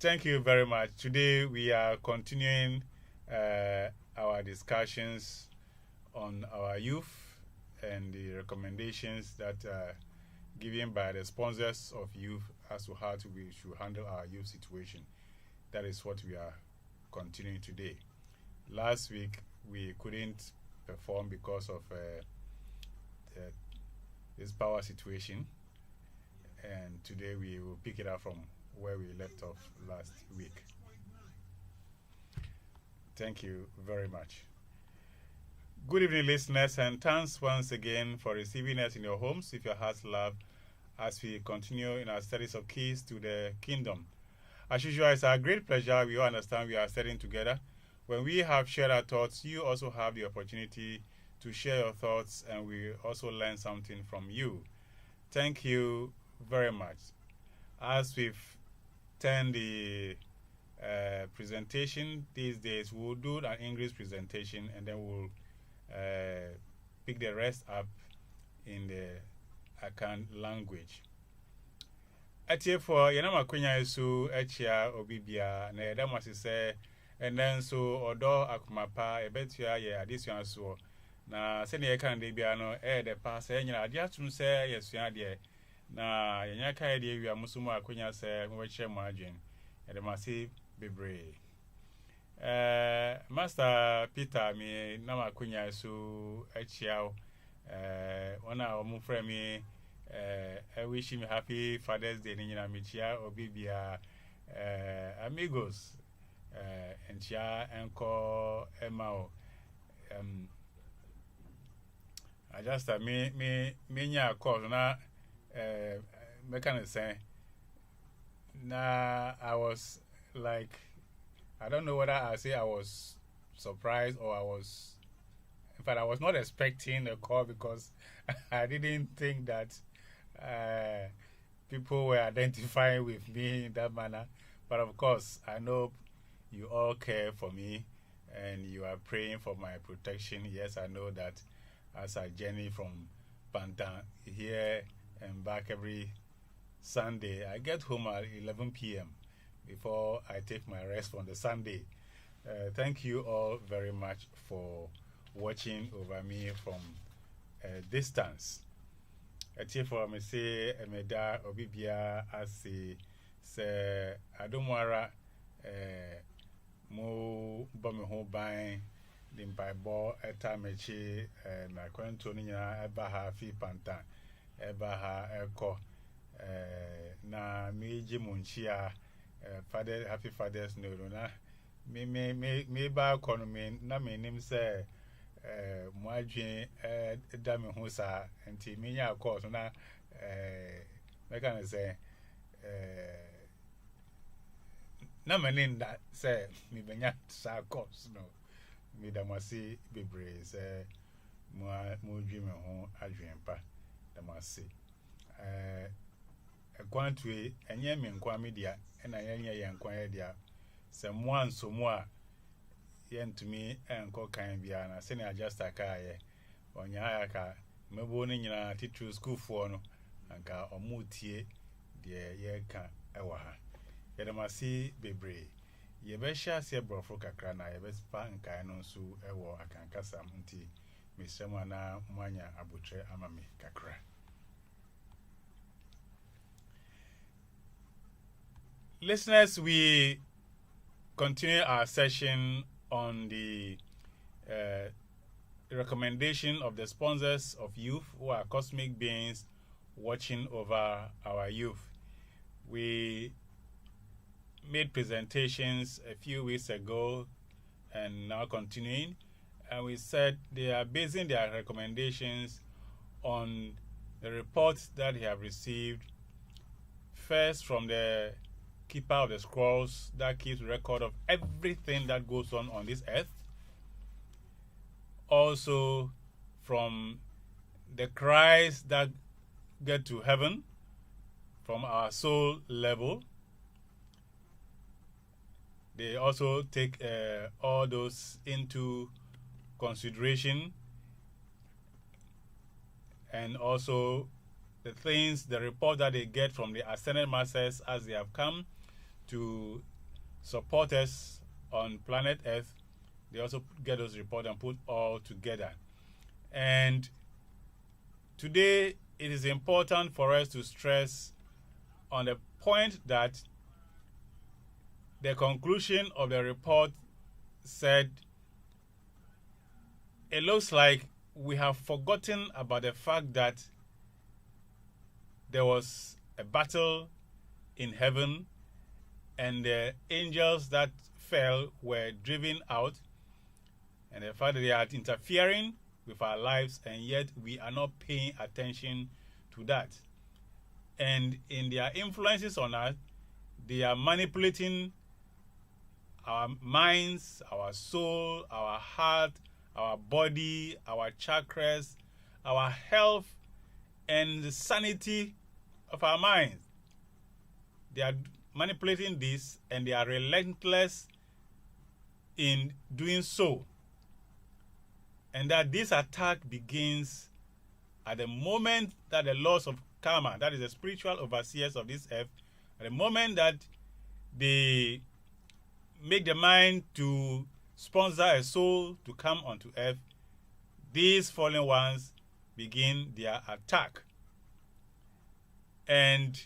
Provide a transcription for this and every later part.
Thank you very much. Today we are continuing our discussions on our youth and the recommendations that are given by the sponsors of youth as to how we should handle our youth situation. That is what we are continuing today. Last week we couldn't perform because of this power situation, and today we will pick it up from where we left off last week. Thank you very much. Good evening, listeners, and thanks once again for receiving us in your homes with your heart's love as we continue in our studies of keys to the kingdom. As usual, it's our great pleasure. We all understand we are studying together. When we have shared our thoughts, you also have the opportunity to share your thoughts, and we also learn something from you. Thank you very much. As we've turned the presentation these days, we'll do an English presentation, and then we'll pick the rest up in the Akan language. Atie for Yanama Kunya isu echia obibia na yeda masise and then so odo akumapa ebetua ye adesua so na se ne yekan de bia no de pass enyina ade atum se yesua de na yenya kai de wi amusumu akonya se mo che mo adwen e de masi bebre Master Peter me na makonya so echia ona omu frɛ me I wish him happy Father's Day nyina mechia obibia amigos and chia enko emao I just me nya call na me can say na I was like I don't know whether I say I was surprised or in fact I was not expecting a call because I didn't think that people were identifying with me in that manner. But of course, I know you all care for me and you are praying for my protection. Yes, I know that as I journey from Pantan here and back every Sunday, I get home at 11 p.m. before I take my rest on the Sunday. Thank you all very much for watching over me from a distance. Atie for me say emeda obibia ase se adomwara mo bo me ho ban di mpaibo eta mechi na kwanto ni nyina eba ha fi panta eba ha eko na meji munchia father happy fathers no na me ba kono me na me nim se mo adwen da me ho sa nti me nya course na me kan say na manin da say me benya sa course no me da masi bebre say mo dwen me ho adwen pa da masi kwantwe enye me nkwa me dia na yenye ye nkwa ye dia se mo anso mo a yentumi enko kan bia na se ne adjuster ka ye onya ya ka mebo ne nyina teacher school for no anka omutie de ye ka ewa ha ye de masi bebre ye be sha se brofo kakra na ye be spa nkan no nso ewo akankasa nti mesema na mwanya abutre amame kakra. Listeners, we continue our session on the recommendation of the sponsors of youth who are cosmic beings watching over our youth. We made presentations a few weeks ago and now continuing, and we said they are basing their recommendations on the reports that they have received, first from the keeper of the scrolls that keeps record of everything that goes on this earth, also from the cries that get to heaven from our soul level. They also take all those into consideration, and also the report that they get from the ascended masters as they have come to supporters on planet Earth, they also get those reports and put all together. And today, it is important for us to stress on the point that the conclusion of the report said it looks like we have forgotten about the fact that there was a battle in heaven and the angels that fell were driven out, and the fact that they are interfering with our lives, and yet we are not paying attention to that. And in their influences on us, they are manipulating our minds, our soul, our heart, our body, our chakras, our health, and the sanity of our minds. They are manipulating this, and they are relentless in doing so. And that this attack begins at the moment that the laws of karma, that is the spiritual overseers of this earth, at the moment that they make the mind to sponsor a soul to come onto earth, these fallen ones begin their attack. And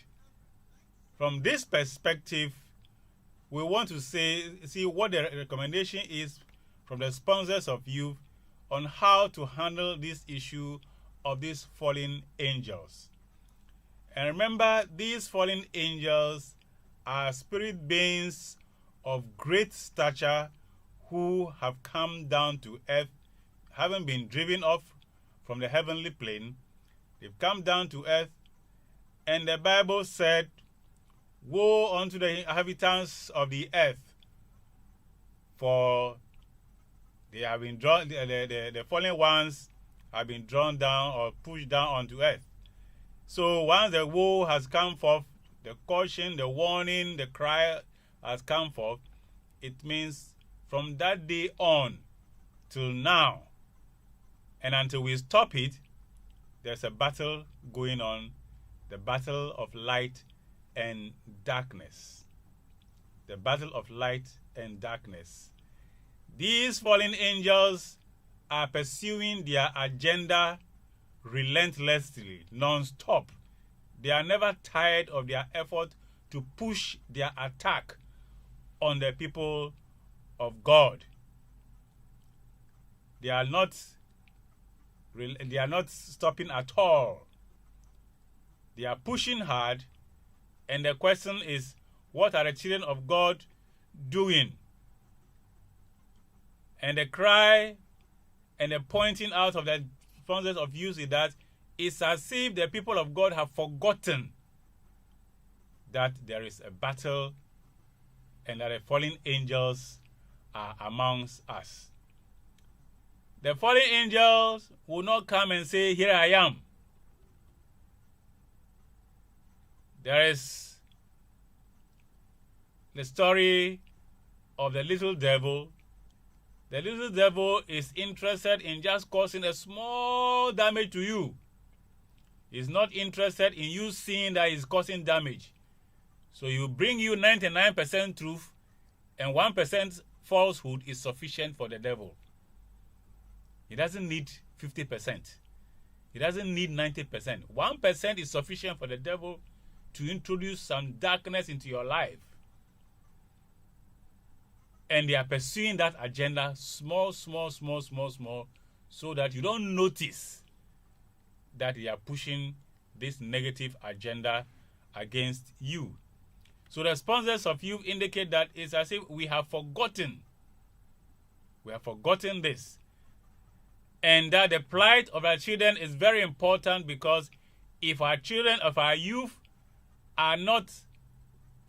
from this perspective, we want to see what the recommendation is from the sponsors of youth on how to handle this issue of these fallen angels. And remember, these fallen angels are spirit beings of great stature who have come down to earth, having been driven off from the heavenly plane. They've come down to earth, and the Bible said, "Woe unto the inhabitants of the earth, for they have been drawn, the fallen ones have been drawn down or pushed down onto earth." So once the woe has come forth, the caution, the warning, the cry has come forth, it means from that day on till now, and until we stop it, there's a battle going on, the battle of light and darkness. The battle of light and darkness. These fallen angels are pursuing their agenda relentlessly, non-stop. They are never tired of their effort to push their attack on the people of God. They are not stopping at all. They are pushing hard, and the question is, what are the children of God doing? And the cry and the pointing out of the sponsors of youth is that it's as if the people of God have forgotten that there is a battle and that the fallen angels are amongst us. The fallen angels will not come and say, "Here I am." There is the story of the little devil. The little devil is interested in just causing a small damage to you. He's not interested in you seeing that he's causing damage. So he will bring you 99% truth, and 1% falsehood is sufficient for the devil. He doesn't need 50%. He doesn't need 90%. 1% is sufficient for the devil to introduce some darkness into your life. And they are pursuing that agenda small, so that you don't notice that they are pushing this negative agenda against you. So the sponsors of youth indicate that it's as if we have forgotten. We have forgotten this. And that the plight of our children is very important, because if our children, of our youth, are not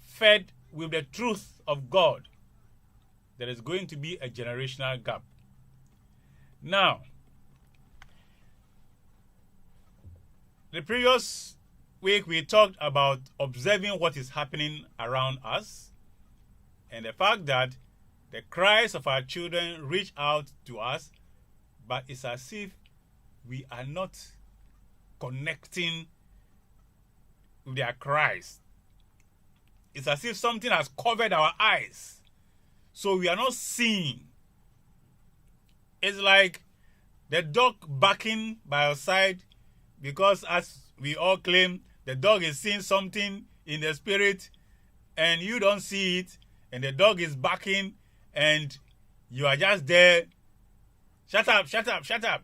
fed with the truth of God, there is going to be a generational gap. Now, the previous week we talked about observing what is happening around us, and the fact that the cries of our children reach out to us, but it's as if we are not connecting with their cries. It's as if something has covered our eyes. So we are not seeing. It's like the dog barking by our side, because as we all claim, the dog is seeing something in the spirit and you don't see it, and the dog is barking and you are just there. Shut up, shut up, shut up.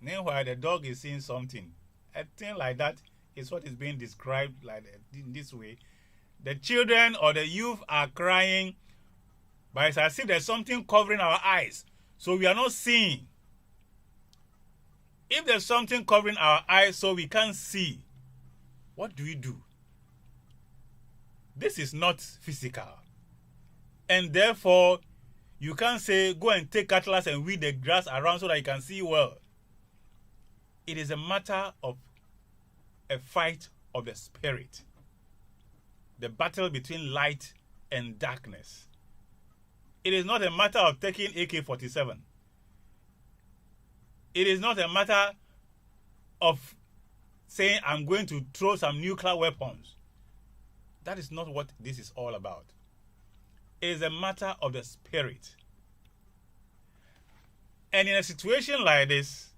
Meanwhile, the dog is seeing something. A thing like that is what is being described like in this way. The children or the youth are crying, but it's as if there's something covering our eyes. So we are not seeing. If there's something covering our eyes so we can't see, what do we do? This is not physical. And therefore, you can't say, go and take cutlass and weed the grass around so that you can see well. It is a matter of a fight of the spirit. The battle between light and darkness. It is not a matter of taking AK-47. It is not a matter of saying, I'm going to throw some nuclear weapons. That is not what this is all about. It is a matter of the spirit. And in a situation like this,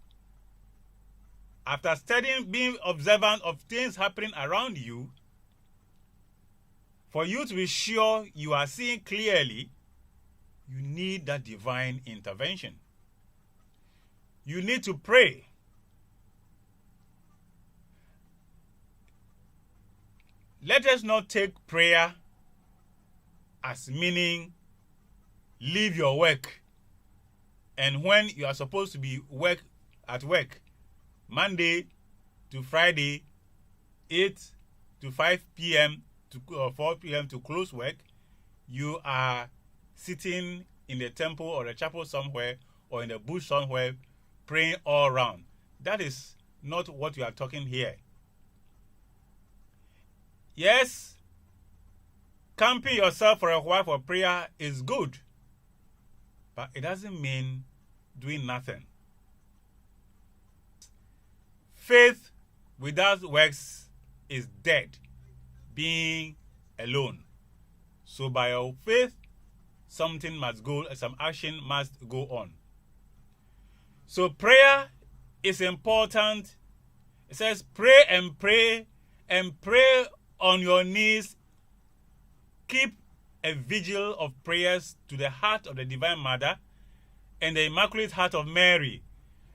after studying, being observant of things happening around you, for you to be sure you are seeing clearly, you need that divine intervention. You need to pray. Let us not take prayer as meaning leave your work, and when you are supposed to be at work, Monday to Friday, 8 to 5 p.m. to 4 p.m. to close work, you are sitting in the temple or the chapel somewhere or in the bush somewhere praying all around. That is not what we are talking here. Yes, camping yourself for a while for prayer is good, but it doesn't mean doing nothing. Faith without works is dead, being alone. So by your faith, something must go, some action must go on. So prayer is important. It says pray and pray and pray on your knees. Keep a vigil of prayers to the heart of the Divine Mother and the Immaculate Heart of Mary,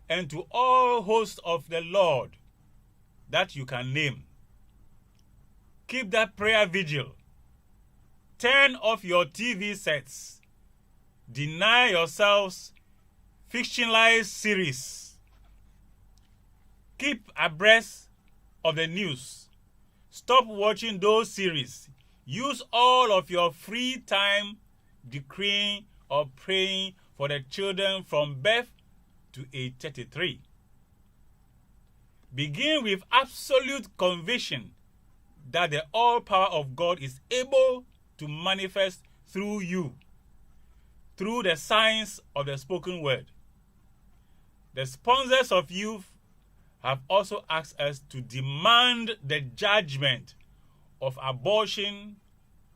and to all hosts of the Lord that you can name. Keep that prayer vigil. Turn off your TV sets. Deny yourselves fictionalized series. Keep abreast of the news. Stop watching those series. Use all of your free time decreeing or praying for the children from birth to age 33. Begin with absolute conviction that the all power of God is able to manifest through you, through the signs of the spoken word. The sponsors of youth have also asked us to demand the judgment of abortion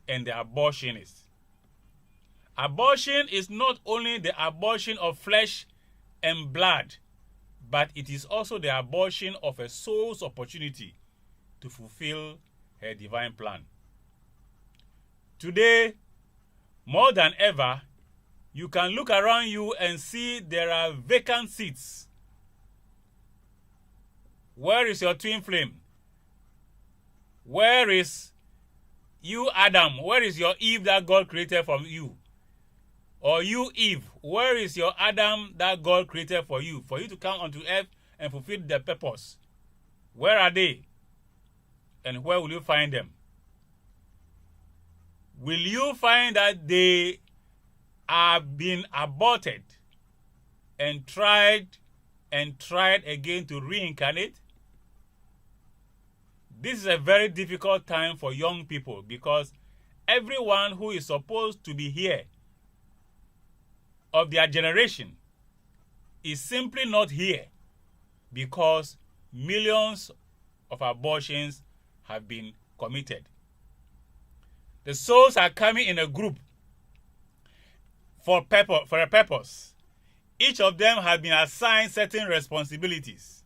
and the abortionists. Abortion is not only the abortion of flesh and blood, but it is also the abortion of a soul's opportunity to fulfill her divine plan. Today, more than ever, you can look around you and see there are vacant seats. Where is your twin flame? Where is you, Adam? Where is your Eve that God created from you? Or you, Eve, where is your Adam that God created for you to come onto earth and fulfill the purpose? Where are they? And where will you find them? Will you find that they are being aborted and tried again to reincarnate? This is a very difficult time for young people, because everyone who is supposed to be here of their generation is simply not here, because millions of abortions have been committed. The souls are coming in a group, for a purpose. Each of them has been assigned certain responsibilities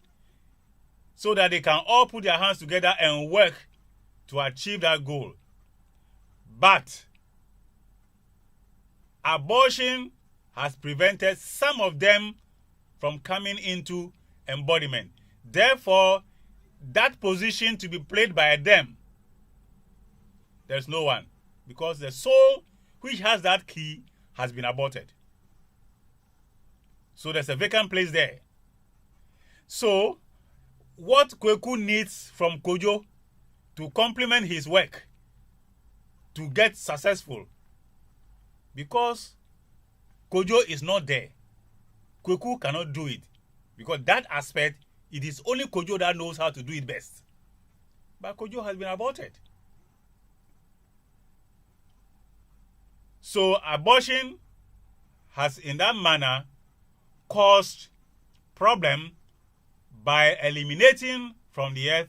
so that they can all put their hands together and work to achieve that goal. But abortion has prevented some of them from coming into embodiment. Therefore, that position to be played by them, there's no one, because the soul which has that key has been aborted. So there's a vacant place there. So what Kweku needs from Kojo to complement his work to get successful, because Kojo is not there, Kweku cannot do it, because that aspect, it is only Kojo that knows how to do it best. But Kojo has been aborted. So abortion has in that manner caused problem by eliminating from the earth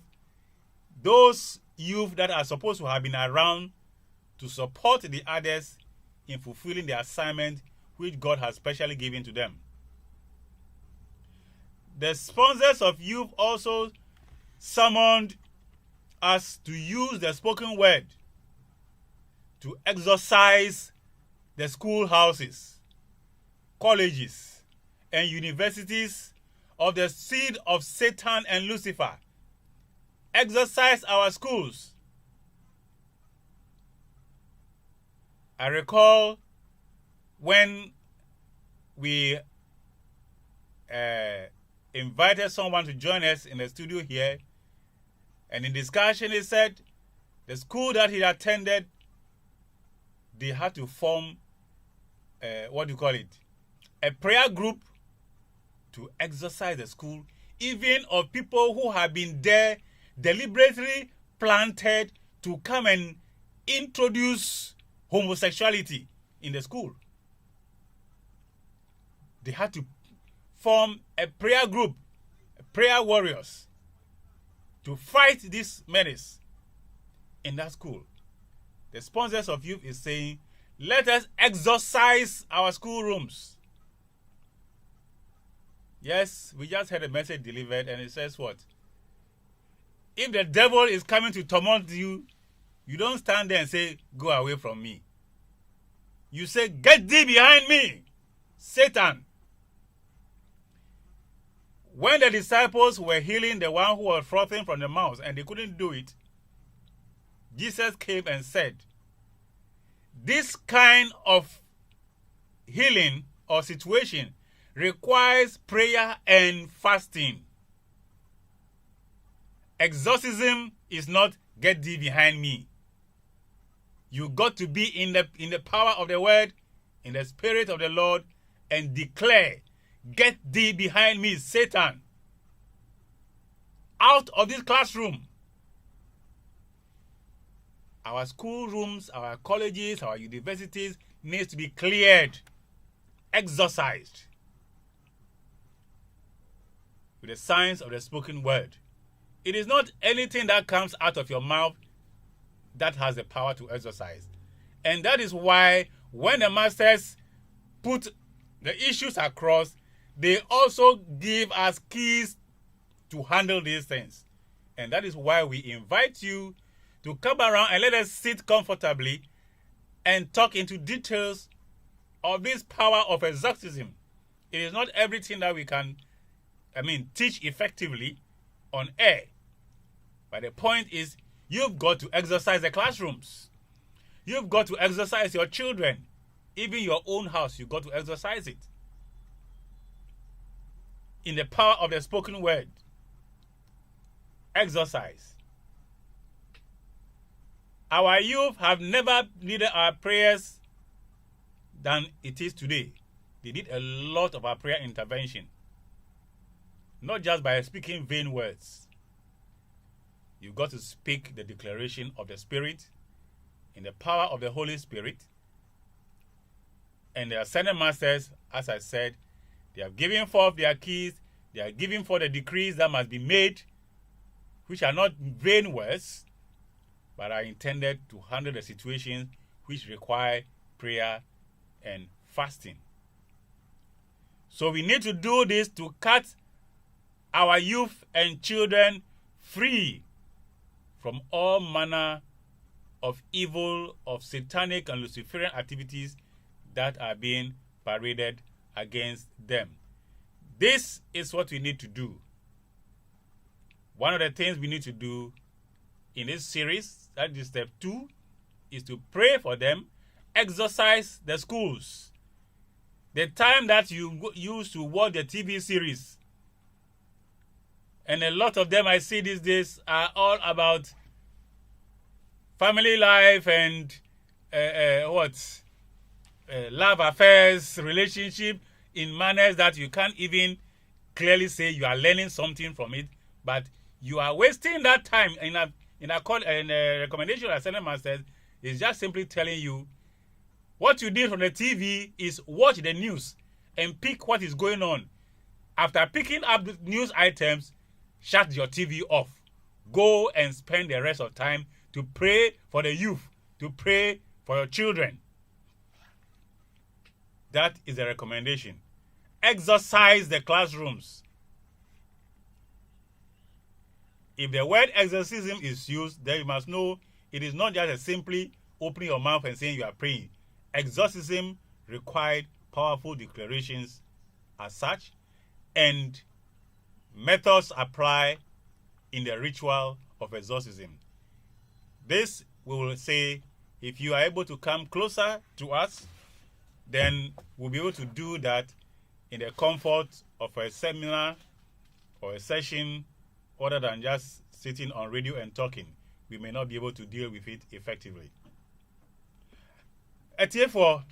those youth that are supposed to have been around to support the others in fulfilling the assignment which God has specially given to them. The sponsors of youth also summoned us to use the spoken word to exorcise the schoolhouses, colleges, and universities of the seed of Satan and Lucifer. Exorcise our schools. I recall when we invited someone to join us in the studio here, and in discussion he said the school that he attended, they had to form a prayer group to exorcise the school, even of people who have been there deliberately planted to come and introduce homosexuality in the school. They had to form a prayer group, prayer warriors, to fight this menace in that school. The sponsors of youth is saying, let us exorcise our schoolrooms. Yes, we just had a message delivered and it says what? If the devil is coming to torment you, you don't stand there and say, go away from me. You say, get thee behind me, Satan. When the disciples were healing the one who was frothing from the mouth and they couldn't do it, Jesus came and said, this kind of healing or situation requires prayer and fasting. Exorcism is not get thee behind me. You got to be in the power of the word, in the spirit of the Lord, and declare, get thee behind me, Satan. Out of this classroom. Our schoolrooms, our colleges, our universities needs to be cleared, exorcised with the signs of the spoken word. It is not anything that comes out of your mouth that has the power to exorcise. And that is why when the masters put the issues across, they also give us keys to handle these things. And that is why we invite you to come around and let us sit comfortably and talk into details of this power of exorcism. It is not everything that we can, teach effectively on air. But the point is, you've got to exorcise the classrooms. You've got to exorcise your children. Even your own house, you've got to exorcise it. In the power of the spoken word. Exorcise. Our youth have never needed our prayers than it is today. They need a lot of our prayer intervention. Not just by speaking vain words. You've got to speak the declaration of the Spirit in the power of the Holy Spirit. And the ascended masters, as I said, they have given forth their keys. They are giving forth the decrees that must be made, which are not vain words, but are intended to handle the situations which require prayer and fasting. So we need to do this to cut our youth and children free from all manner of evil, of satanic and Luciferian activities that are being paraded against them. This is what we need to do. One of the things we need to do in this series, that is step 2, is to pray for them, exorcise the schools. The time that you used to watch the TV series, and a lot of them I see these days are all about family life and love affairs, relationship in manners that you can't even clearly say you are learning something from it, but you are wasting that time. In a recommendation that Senate Masters is just simply telling you what you did from the TV is watch the news and pick what is going on. After picking up the news items, shut your TV off. Go and spend the rest of time to pray for the youth, to pray for your children. That is a recommendation. Exorcise the classrooms. If the word exorcism is used, then you must know it is not just a simply opening your mouth and saying you are praying. Exorcism required powerful declarations as such, and methods apply in the ritual of exorcism. This we will say, if you are able to come closer to us, then we'll be able to do that in the comfort of a seminar or a session, other than just sitting on radio and talking. We may not be able to deal with it effectively. Etiefo,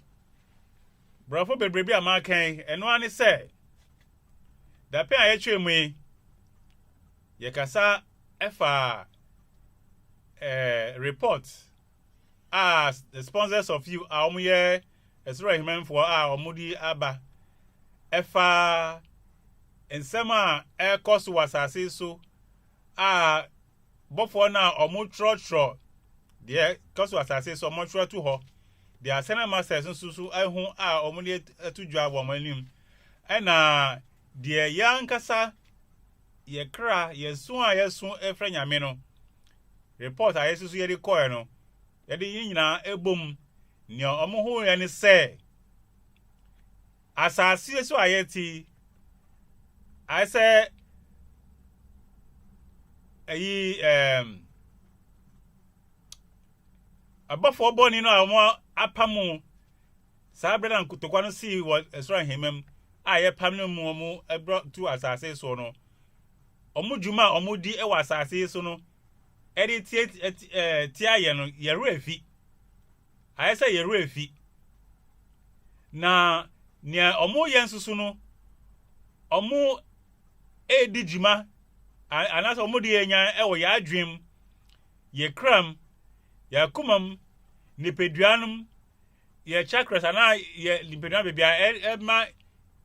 brafo bebrebe amakan, eno ani say, da pe ayetwe mu yekasa efa report as the sponsors of you are omuye esro himen for omudi aba efa ensema ekos wasase so before na omutro de kos wasase so omutro to ho de asena masters nsusu ehun omudi atudwa wo manim ena de yankasa ye kra yesu efra nyame no report ayesusu ye de koe no ye de nyina ebom ne omoho ye ne se asase so ayeti I say abafo boni no amo apamu sa brada nkutokwa no si wo esra hemem aye pam no mu omu ebro tu asase so no omu djuma omu di e wasase so no edi tia ye no ye refi aye say ye refi na ne omu ye nsusu no omu edi djuma anasa omu di enya e wo ya adwem ye kram ya kumam ni peduanum ye chakras ana ye lipeduan bebia ma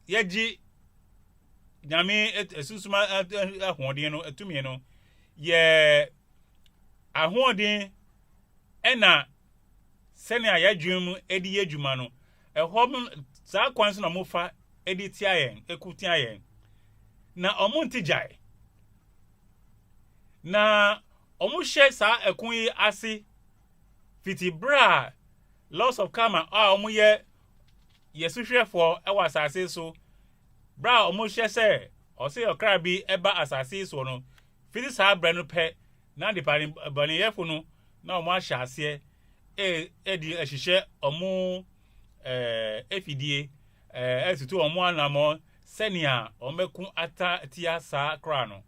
ye ji nyame esusuma ahoden no atumi no ye ahoden ena sene ayadwem edi yedwuma no ehom sa kwanso na mofa edi tia yen ekutia yen na omunti jai na omuhye sa ekun yi ase fiti bra loss of karma omuye yesuhwefo e wasase so bra omuhye se o se okra bi eba asase so no fiti sa bra no pe na de bani yefo no na omu ahye ase edi ehihye omu efidie etutu omu anamo senia omeku ata tia sa kra no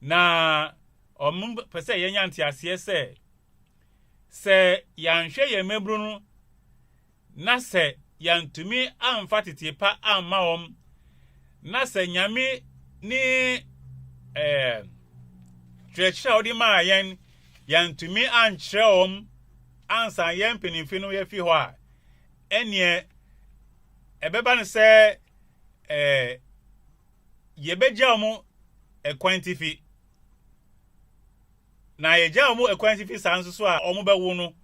na pese yenya ntiase se yanhwe ye mebru no na se yantumi amfa titipa amma na se nyame ni trecha odi ma yen yantumi ankyerɛ ansa yen penimfi no ye fi hɔ a enie ebeba ne se yebegya omu ekwantifi na yeja omu ekwantifi sanso so a omu bewu no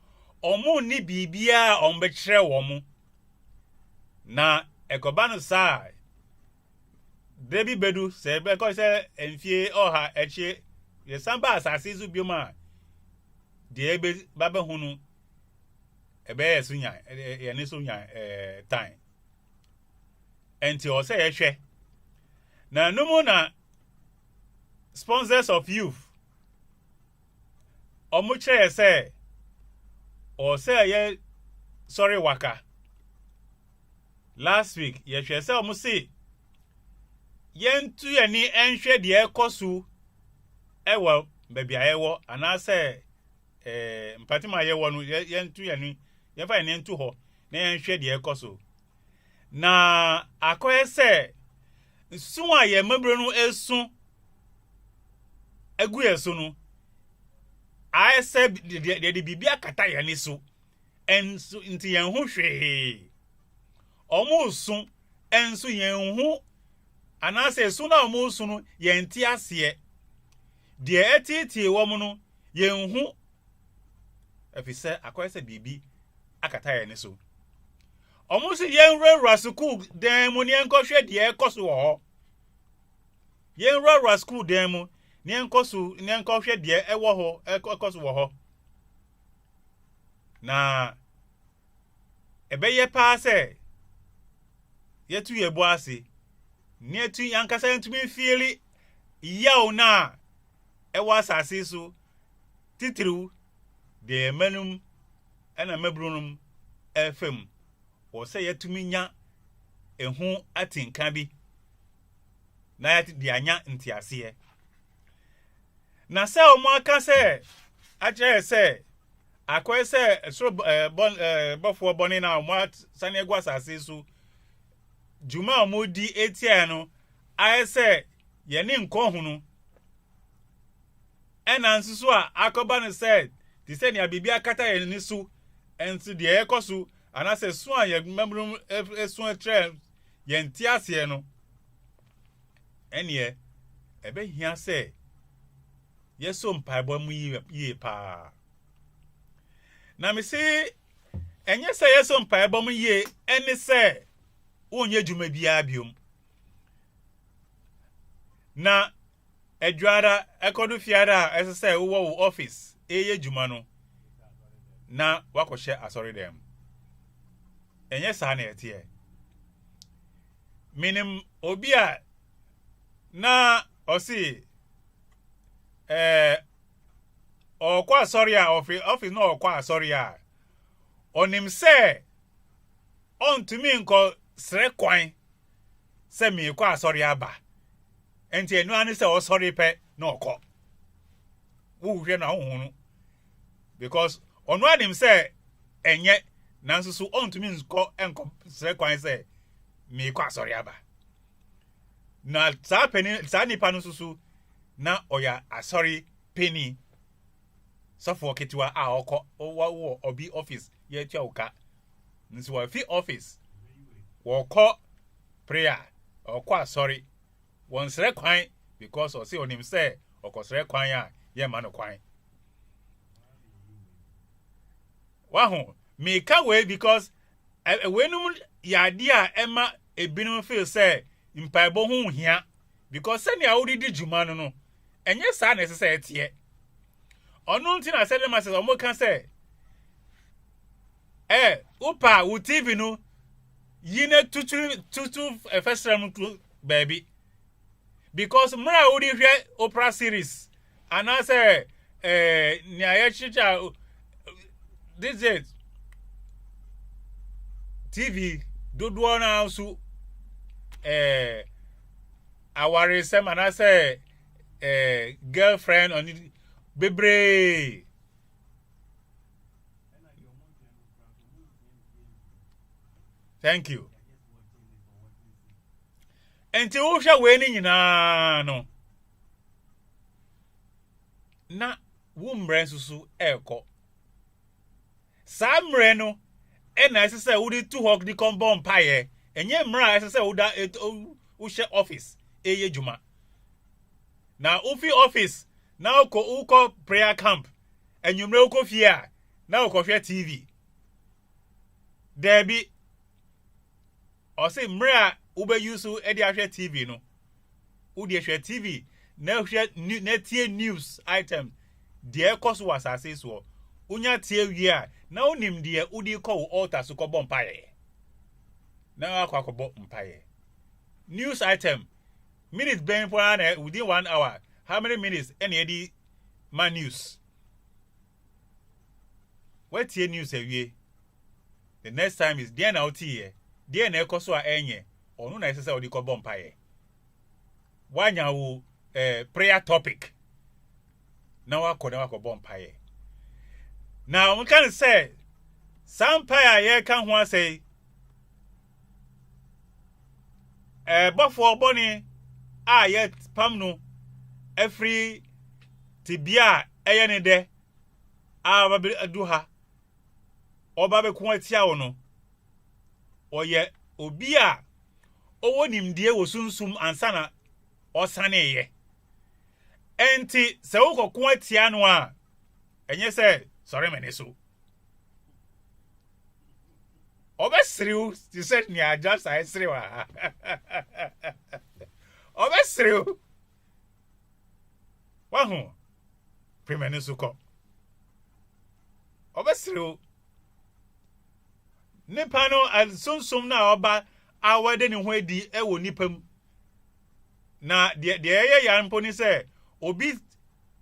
omu ni bibia omu bekyerɛ wo mu na ekoba no sa Debbie Bedu say because say enfie oha echi ye samba asase zu bioma de ebe baba hunu ebe yesunya ye ne so nya time enti o say ehwe na no na sponsors of youth omo chere say o say ye sorry waka last week ye hwe say omo say yentu yani enhwe de ekosu ewo baby ayewo anase mpatima ayewo no yentu yani yefa ne ntu ho na yenhwe de ekosu na akoye se nsu a ye mabro no esu egu yesu no ayese de bibia kata yani so ensu nti yen ho hwe omo su ensu yen ho anase su na omo su no yen ti ase de etiti wo mu no yen hu afise akoyese bibi akata yani so omo si yen rura school den mu ne enkohwe de ekoso wo ho yen rura school den mu ne enkoso ne enkohwe de ewo ho ekoso wo ho na ebeye pa se yetu yebu ase ne etu yankasa ntumi fieli yaw na ewa asase so titiriw de manum ena mabrunum efem wo se yetumi nya ehu atinka bi na yati de anya ntiase na se o mo aka se aje se akoy se so bofo boni na mo sane egwa asase so juma mo di etia no aye se ye ne nko hu no ena nsusu a akoba no se ti se ne abibia kata ye ni so ensu de ekosu anase so a ye membrum esu etre ye ntiase no ene ebe hia se yeso mpaebo mu yi pa na me se enye se yeso mpaebo mu yi ene se onye juma bia biom na edwara ekodu fiara esese wo office eye juma no na wakohye asori dem enye sa na etie minim obi a na osi okwa asori a office no okwa asori a onim se on to me nko sre kwan se mi kwa asori aba enti enu ani se osori pe na okọ wo hwe na hohunu because onu adim se enye nanso so on to me nko enko sre kwan se mi kwa asori aba na sa peni sa nipa no susu na oya asori peni sofo ketewa a okọ wo obi office ye tua uka nso wa fi office woko prayer okwa sorry won sere kwan because o say onim say okosere kwan a ye ma no kwan wahu me ka we because wenum yade a ema ebinum feel say mpaibo hu hia because sani a wodi juma no no enye sa na sese etie onu nti na say dem say o mo kan say upa u TV no yine tutu festival baby because mra odi hwe opera series and I say ni ayachicha this is TV dodo na so aware sem and I say girlfriend on bebre thank you. Enti wo hwa we ni nyina no. Na wo mre nsusu ekọ. Sa mre no na esese wo di 2 hok di kombo mpaye. Enye mra esese wo da wo hye office eye juma. Na ufi office na uko prayer camp. Enyumre uko fie a na uko hwe TV. Debi or say mrea ube yusu edi ahwe TV no udi ahwe TV na ahwe na tie news item de ekoso wasase so unya tie wie a na onim de udi ko altar so ko bompaye na akwa ko bompaye news item minutes ben for within 1 hour how many minutes any edi man news what tie news awie the next time is there na oti here there na ekoso a enye onu na esese odi ko bompaye wanya wo prayer topic na wako bompaye now we can say some prayer ye kan ho say before boni a ye pam no every tibia eye ne de a ba du ha oba be ko atia wo no oye obi a owo nimdie wo sunsum ansana osane ye enti se wo ko atia no a enye se sorry meneso obesriu you said ni just I sriwa obesriu wahu primeneso ko obesriu nipa no alsunsum na oba awade ni ho adi ewo nipam na de eye ya mpo ni se obi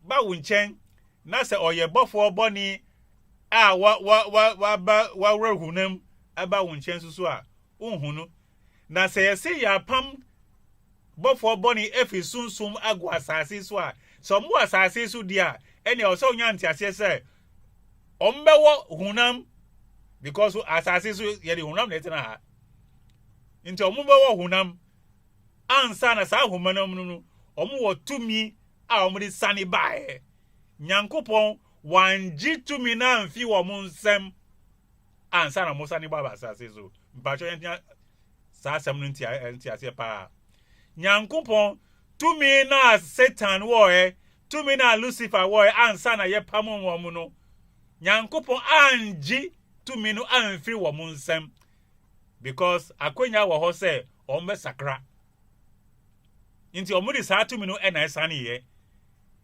ba wo nchen na se oye bofo boni a wa rahunam aba wo nchen susu a unhunu na se yesi ya pam bofo boni efi sunsum agwa asase so a so mu asase so dia ene o so nya ntiase se ombewo hunam because asase so ye de hunam na tena ha nti ombewo hunam ansa na sa humanam no omu wo tumi a omudi sani bae nyankopon wanji tumi na mfi wo mu nsem ansa na musa ni baba asase so mpacho nya sa asem no nti ase pa nyankopon tumi na Satan wo tumi na Lucifer wo ansa na ye pamon wo mu no nyankopon anji tumi no amfi wo mu nsem because akonya wo ho se ombe sakra inti omudi sa tumi no na esane ye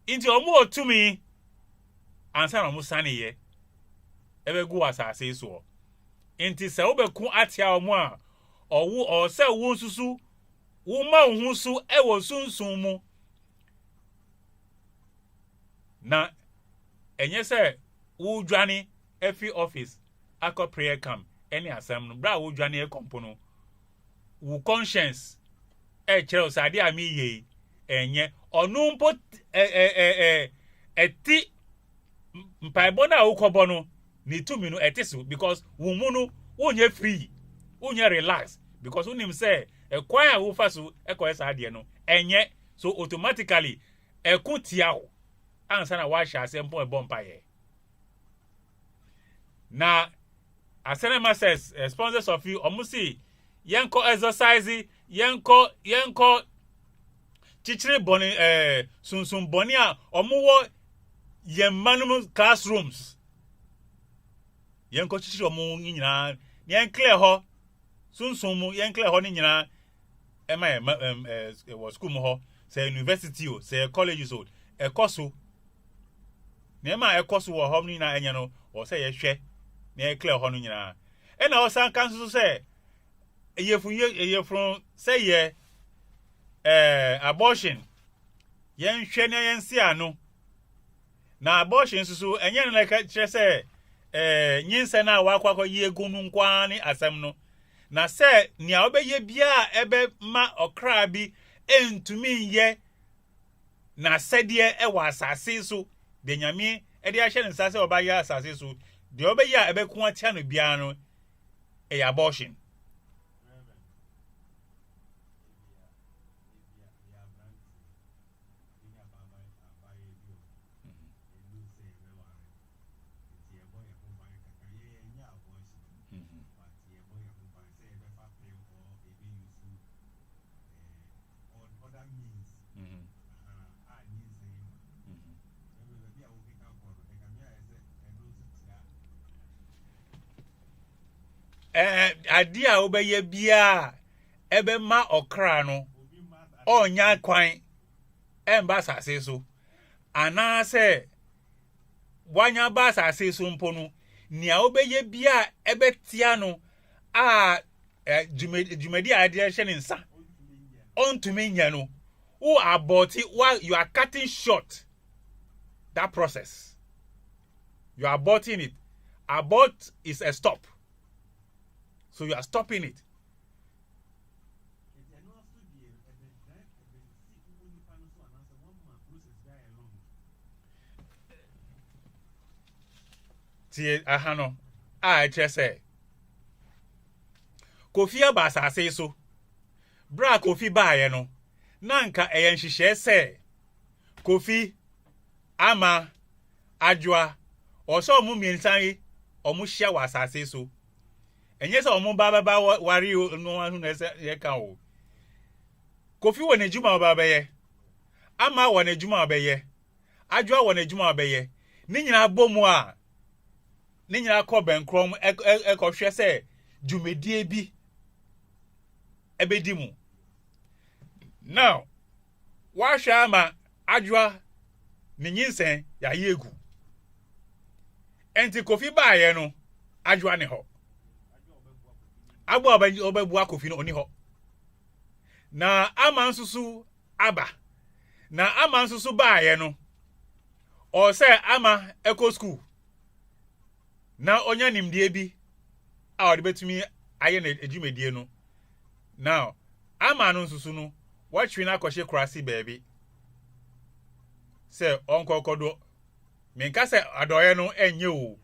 inti omu otumi ansa na musane ye ebegu asase so inti se obeku atia omu a owu o se wo nsusu wo ma hu su ewo sunsun mu na enye se wo dwane efi office akọ prayer camp any asem no bra wo dwane e kompono wo conscience chere osade ami ye enye onu mpo eti mpaibo na ukobo no ni tumi no etisu because wo mu no wonye free wonye relax because unim say ekwan a wo faso ekoyesa ade no enye so automatically ekutia wo ansa na wa hya asempo ebompa ye na asenema says sponsors of you omusi yenko exercise yenko chichire boni sunsun boni a omuwo yemanum classrooms yenko chichire omu nyina yen clear ho sunsun mu yen clear ho ni nyina ema was school mu ho say university o say college o ekoso na ema ekoso wo ho ni na enye no o say ye hwe na ye clear ho no nyina e na o san kan so say eyefun say ye abortion yen hwe na yen si ano na abortion susu enye no like kire say nyinse na wakwa ye gunu nkwa ni asem no na say nia obeye bia ebe ma okra bi entumi ye na sedie ewa asase so de nyame e de ahye nsase oba ye asase so de obeye ebe ku atia no bia no abortion Idea obeye bia ebe ma okra no onya kwan emba sase so ana se wanya ba sase so mpo no nia obeye bia ebe tia no a jumedi ade hye ne nsa ontumi nya no who about it while you are cutting short that process. You are aborting it. Abort is a stop. So you are stopping it. Tie ahano I just say Kofi abasa say so bra Kofi baaye no nanka eyen hihye se Kofi ama adwa oso mu miensan yi omu hia wasase so enye se omu baba wari no anu na se ye ka o Kofi won ejuma obabeye ama won ejuma obeye adwa won ejuma obeye ni nyina bomu a ni nyina ko benkrom ekohwe se dwumedie bi ebedimu now wa hwa ma adwa ni nyinsen ya yegu enti Kofi baaye no adwa ne ho agbo obebu Kofi no oni ho na ama nsusu aba na ama nsusu baaye no o se ama eco school na onya nimdie bi a odi betumi aye na ejumedie no now ama no nsusu no watchwe na akɔhye krasi baby se onkokodo menka se adoye no enye o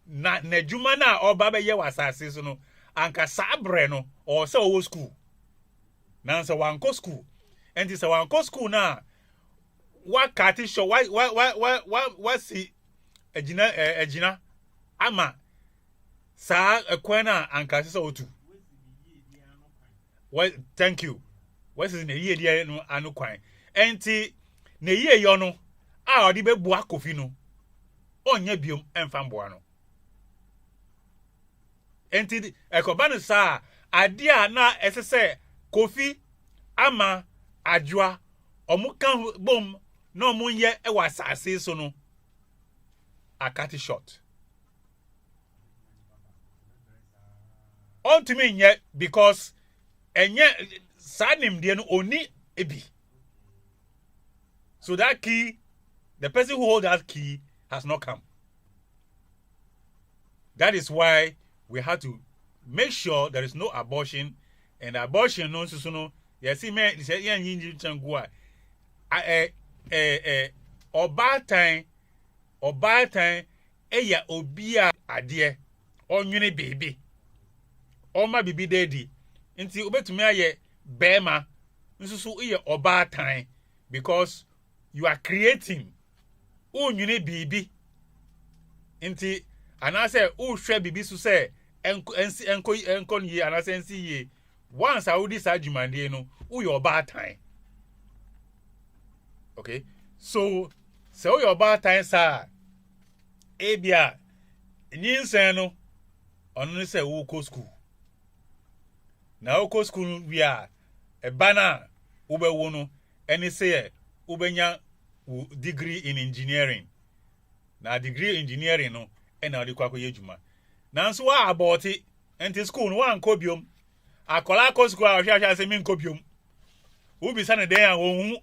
na juma na oba be ye wasase so no anka sabre no o se owo school na nsa wanko school enti se wanko school na wakati show wa si ejina ama sa ekwan na anka se otu well thank you what is ne ye dia no anu kwan enti ne ye yo no a odi be bua Kofi no onya biom emfa mboa no enti ekobanu sa ade a na esese Kofi ama adwa omuka bom na omunye ewasase so no akati short on to me yet because enye sanim de no oni ebi so that key the person who holds that key has not come. That is why we have to make sure there is no abortion and abortion no so no yes me say yan yin changu oba time eya obi a ade onwene baby oma bibi daddy nti obetumi aye bema nsusu iye oba time because you are creating unwene bibi nti anase uhwe bibi so say enko ni anase nsi ye once I would decide jumande no uye oba time. Okay, so your bad time sir ebia nyinsen no onu say wo ko school na wo ko school bia e bana wo be wo no eni say wo benya degree in engineering na degree engineering no e na odi kwakọ yejuma na nso wa about it enti school no wa nko biom akola ko school a hwa say mi nko biom wo bi sa ne den a wo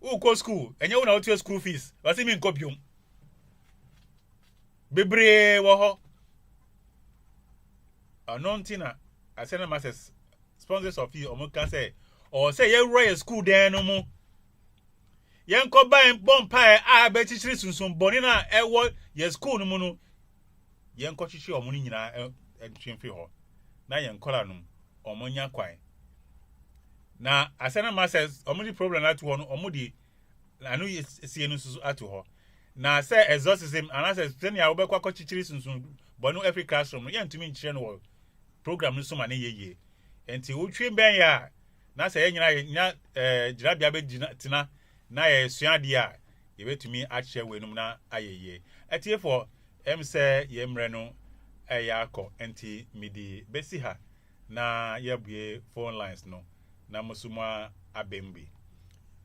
hu go school enye wo na wo school fees wasi mi nko biom bebre wo ho anontina asena masses sponsors of you omuka say or say ye royal school den no mu ye nko ban bompa a be chichiri sunsun boni na ewo ye school no mu no ye nko chichi omu ni nyina entwemfi ho na ye nkola no omunya kwan na asena masses omudi problem at one omudi anu sie no susu ato ho na say exorcism and as senior we kwakọ chichiri sunsun bonu every classroom ye ntumi nchire no program no so ma na yeye enti wotwe ben ya na say nyina jirabia be tina na ye suade a ye betumi a share wenum na ayeye etie for say yemreno ayako enti midi besiha na yabue phone lines no na musuma abembi.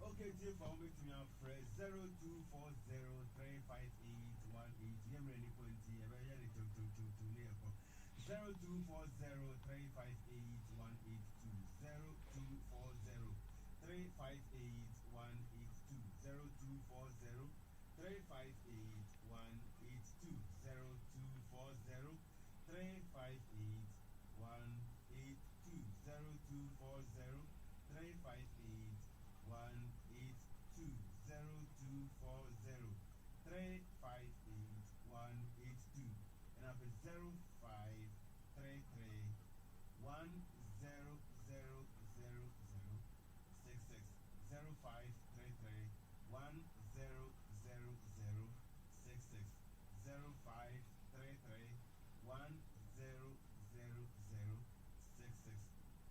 Okay, dear for me to your friend 02403581 yemreno pointi abaya to leko 02403581 and after 0533100066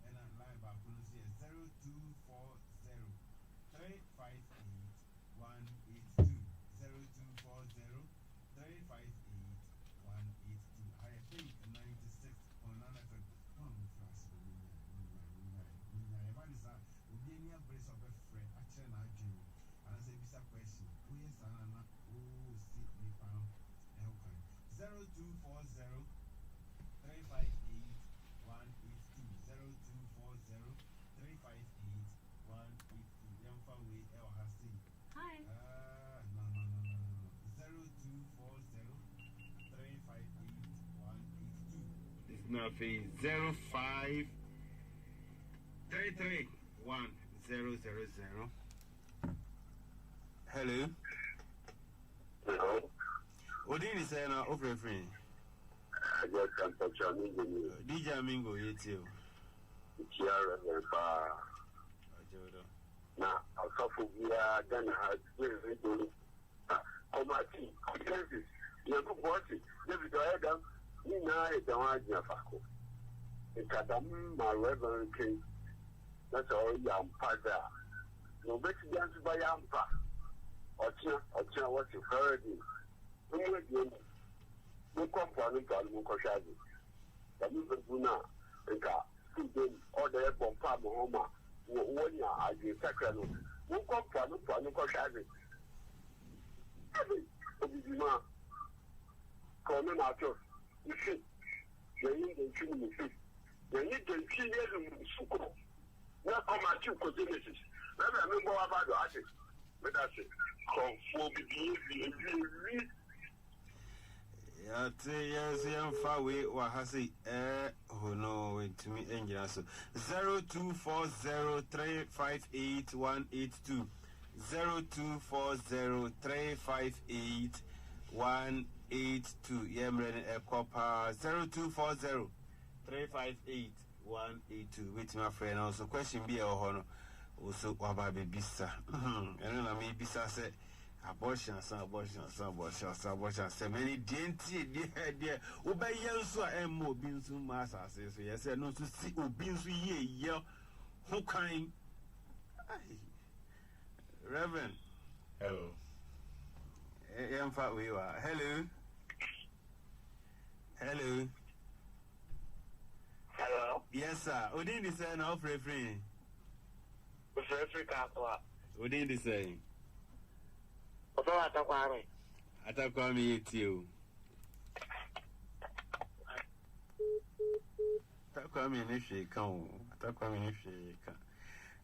and a line by police here 0240358182 I think 96 on another brace of a friend, actually, not dream. And I say, this question. Who is Anna? Oh, see me found. 0240358182 Young Fawi El Hasi. Hi. No. 0240358182. This is not fee 05331000. Hello. Hello. What did you say now? Over free. I just can't touch on me. DJ Mingo, you too. Tiara and now, I'll suffer via then I very good. Oh, my team, you're good watching. Never go ahead. You know, I don't want your faco. It's a my reverend king. That's all young father. No better dance by Yampa. Or what you heard. No compound in Kalmukoshadi. The movement do not. Or the airport farm home. When you are the second, no compound in Kalmukoshadi. Coming out of you see, you need to see me. You need to see you. Not come at you because this is. Let me go about the artist. But that's it. Conform with the yes, young far away, or has it? Oh no, wait to me, engine. So 0240358182 0240358182 Yemren Ekopa 0240358182. Wait, my friend. Also, question be a honor. Also, Wababe Bisa. And then I may Bisa said. Abortion. So many dainty, dear. Obey Yansu and more beans to Massa says, yes, no to see Obinsu ye, who kind. Reverend. Hello. In fact, we are. Hello. Yes, sir. Odin is saying off refrain. Odin is saying. Atakwame yetio. Atakwame ni sheka.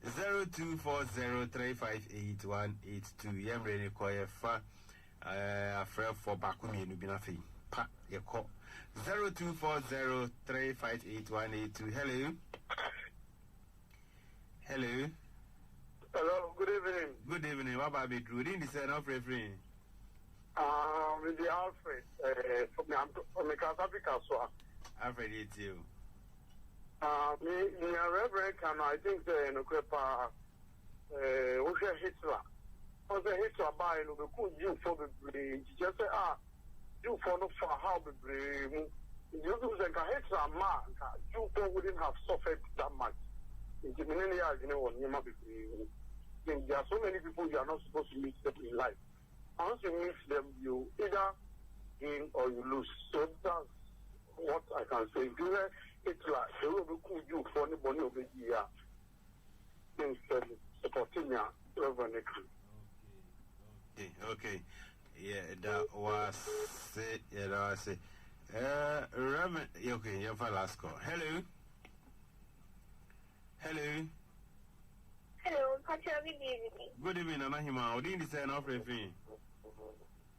0240358182 Yemre ni kwa yefa afre for bakumi enu binafi. Pa ye call 0240358182. Hello. Hello, good evening. Good evening. What about the Drew? Didn't say no referee? With the Alfred, from the South Africa, so. Alfred, it's you. Me, Reverend, can I think the Nukepa, Usha Hitler. Was a Hitler by the good you for the brain. Just say, you for no for how the brain. You do the Hitler man, you wouldn't have suffered that much. In the millennia, you know, you might be. There are so many people you are not supposed to meet them in life. Once you meet them, you either gain or you lose. So that's what I can say. If you it's like they will be you for anybody over here. Instead, supporting your Reverend. Okay. Yeah, that was it. Yeah, that was it. Reverend, okay, your last call. Hello. Hello, Pacho, good evening. Good evening, Anahima. What did you say? No, friend.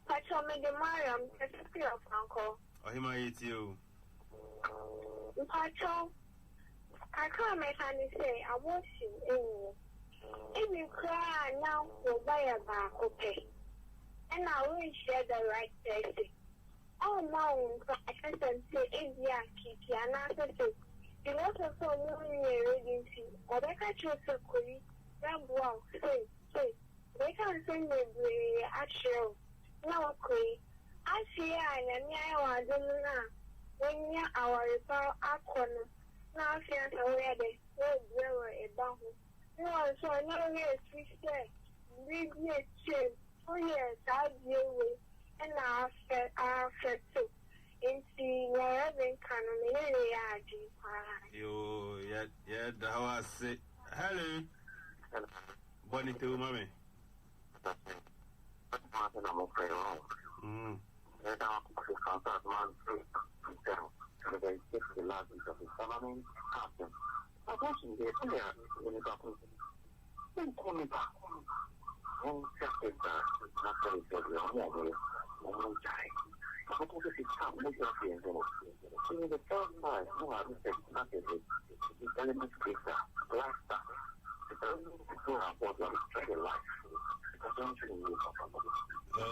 Pacho, me the Mariam, Secretary of Uncle. Oh, him, I eat you. Pacho, I can't make any say, I want you. If you cry now, we'll buy a back, okay? And I will share the right person. Oh, no, I can't say, if you are keeping an answer. You also saw moving your agency, or they can't choose a query. Well, say, they can't send me actual. No, query. I see, I don't know. When you're our report, I corner. Now, I feel aware they will a bump. No, so I know yes, we say, read me a change. Oh, yes, I deal with, and I fed too. In the Reverend Canon, You, yeah, that was it. Hello. Bonnie to mommy.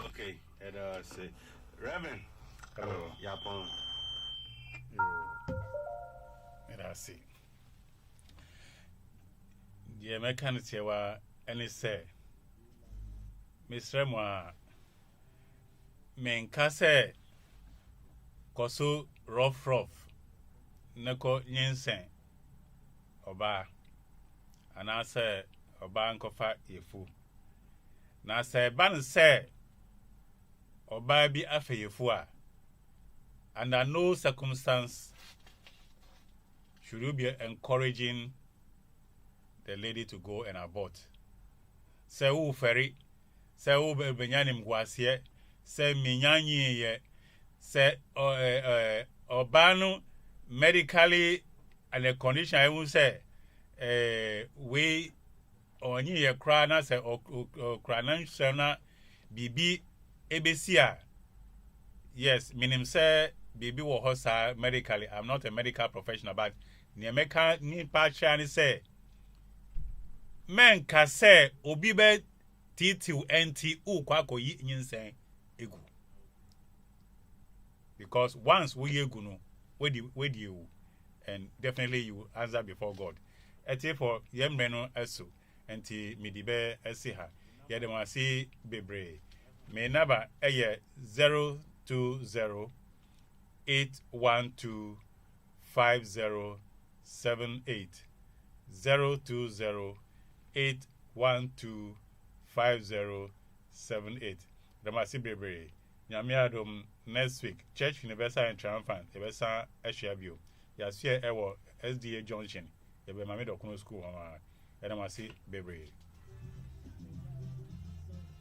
Okay, that's it. Reverend. Hello. Yapon. That's it. The American Sewa, and it say, Miss Remwa, Menkase, Kosu rough, Neko Yensen, Oba, and I say, Oba Ankofa Yefu. Na say, Ban say, Oba be afe Yefua, under no circumstance should you be encouraging the lady to go and abort. Say who ferry, say who benyanim guasie, say minyanyi ye, say obanu medically and the condition I will say we onyi ye kra na say kranan shana bibi ebesia. Yes, minim say bibi wo hosa medically. I'm not a medical professional, but ni American ni pacha say men ka say obi be titiu enti u kwa koyi nyinsen egu. Because once we egu no, we you and definitely you answer before God. Eti for yemreno esu enti midibe esiha. Yedemasi bebre. Me number eye 020-812-5078. 020-812-5078. Demasi bebre. Nyamiadom next week. Church Universal and Triumphant. Ebesa Eshiabio. Yasia Ewo SDA Junction. Ebe Mamido Kuno School. Edemasi bebre.